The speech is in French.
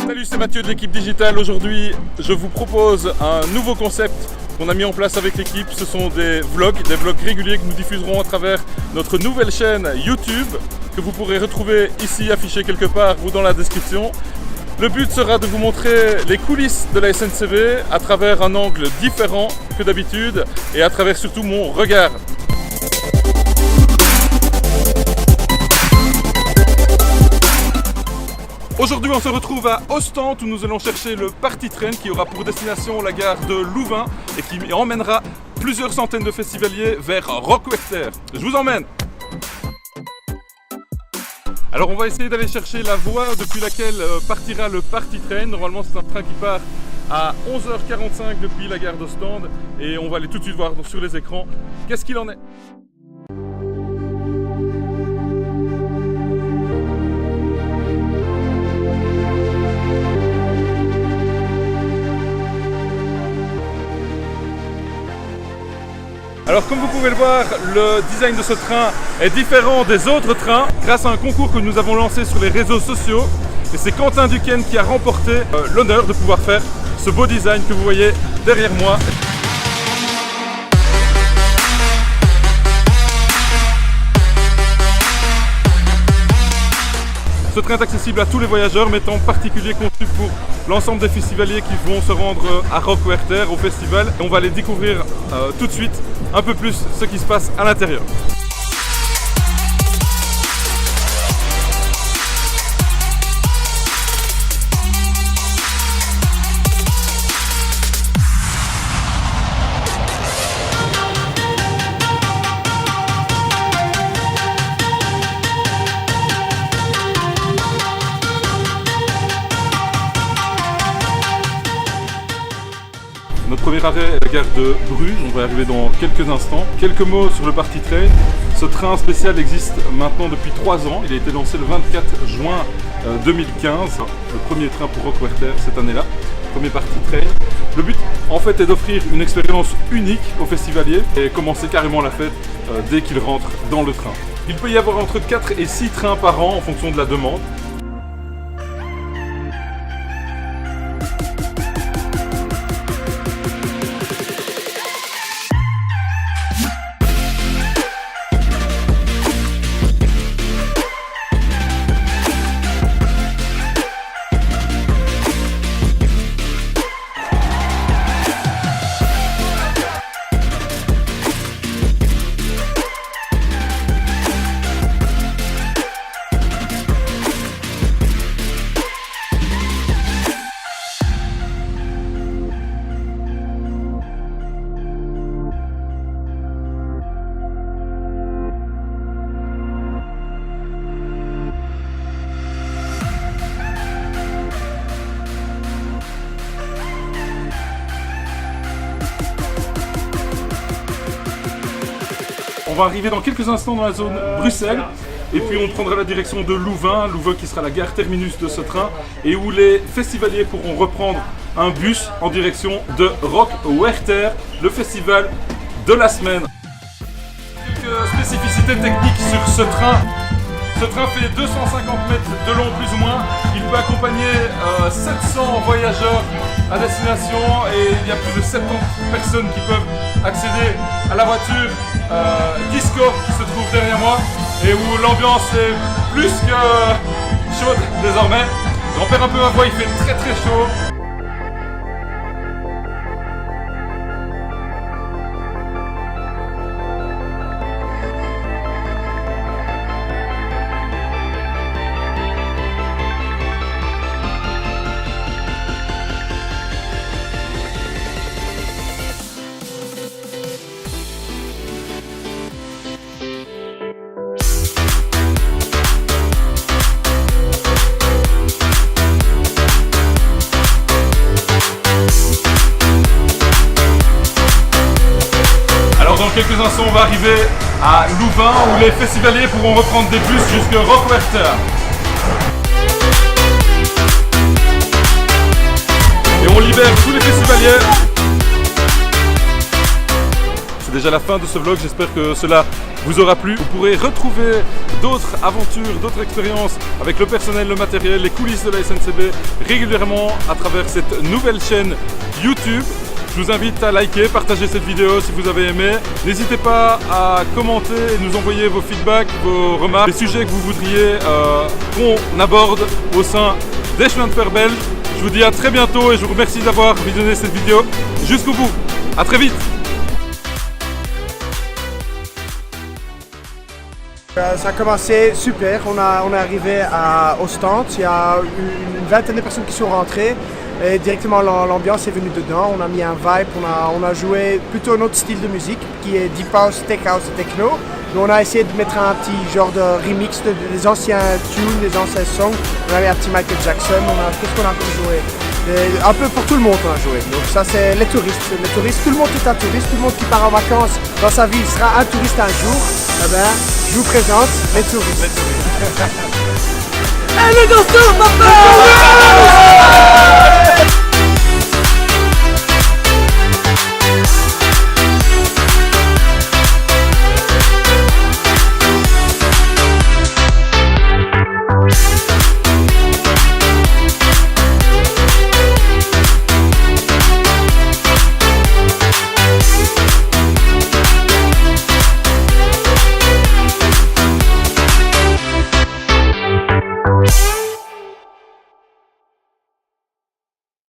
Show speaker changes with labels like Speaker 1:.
Speaker 1: Salut, c'est Mathieu de l'équipe digitale. Aujourd'hui, je vous propose un nouveau concept qu'on a mis en place avec l'équipe. Ce sont des vlogs réguliers que nous diffuserons à travers notre nouvelle chaîne YouTube que vous pourrez retrouver ici affiché quelque part ou dans la description. Le but sera de vous montrer les coulisses de la SNCB à travers un angle différent que d'habitude et à travers surtout mon regard. Aujourd'hui, on se retrouve à Ostende où nous allons chercher le Party Train qui aura pour destination la gare de Louvain et qui emmènera plusieurs centaines de festivaliers vers Rockwerchter. Je vous emmène! Alors on va essayer d'aller chercher la voie depuis laquelle partira le Party Train. Normalement c'est un train qui part à 11h45 depuis la gare d'Ostende et on va aller tout de suite voir sur les écrans qu'est-ce qu'il en est. Alors comme vous pouvez le voir, le design de ce train est différent des autres trains grâce à un concours que nous avons lancé sur les réseaux sociaux. Et c'est Quentin Duquesne qui a remporté l'honneur de pouvoir faire ce beau design que vous voyez derrière moi. Ce train est accessible à tous les voyageurs, mais est en particulier conçu pour l'ensemble des festivaliers qui vont se rendre à Rockwerchter au festival. Et on va aller découvrir tout de suite un peu plus ce qui se passe à l'intérieur. Notre premier arrêt est la gare de Bruges, on va y arriver dans quelques instants. Quelques mots sur le Party Train. Ce train spécial existe maintenant depuis 3 ans. Il a été lancé le 24 juin 2015. Le premier train pour Rockwerchter cette année-là. Premier Party Train. Le but en fait est d'offrir une expérience unique aux festivaliers et commencer carrément la fête dès qu'ils rentrent dans le train. Il peut y avoir entre 4 et 6 trains par an en fonction de la demande. On va arriver dans quelques instants dans la zone Bruxelles et puis on prendra la direction de Louvain, qui sera la gare terminus de ce train et où les festivaliers pourront reprendre un bus en direction de Rockwerchter, le festival de la semaine. Quelques spécificités techniques sur ce train. Ce train fait 250 mètres de long plus ou moins. Il peut accompagner 700 voyageurs à destination et il y a plus de 70 personnes qui peuvent accéder à la voiture Disco qui se trouve derrière moi et où l'ambiance est plus que chaude désormais. J'en perds un peu ma voix, il fait très chaud. quelques instants, on va arriver à Louvain où les festivaliers pourront reprendre des bus jusqu'à Rockwerchter. Et on libère tous les festivaliers. C'est déjà la fin de ce vlog. J'espère que cela vous aura plu. Vous pourrez retrouver d'autres aventures, d'autres expériences avec le personnel, le matériel, les coulisses de la SNCB régulièrement à travers cette nouvelle chaîne YouTube. Je vous invite à liker, partager cette vidéo si vous avez aimé. N'hésitez pas à commenter et nous envoyer vos feedbacks, vos remarques, les sujets que vous voudriez qu'on aborde au sein des chemins de fer belges. Je vous dis à très bientôt et je vous remercie d'avoir visionné cette vidéo jusqu'au bout. À très vite.
Speaker 2: Ça a commencé super, on est arrivé au stand, il y a une vingtaine de personnes qui sont rentrées et directement l'ambiance est venue dedans, on a mis un vibe, on a joué plutôt un autre style de musique qui est deep house, tech house et techno. Mais on a essayé de mettre un petit genre de remix des anciens tunes, des anciens songs. On avait un petit Michael Jackson, qu'est-ce qu'on a encore joué? Un peu pour tout le monde on a joué. Donc ça c'est les touristes. Tout le monde est un touriste, tout le monde qui part en vacances dans sa vie sera un touriste un jour. Eh ben, je vous présente les touristes.
Speaker 3: Allez, dans papa!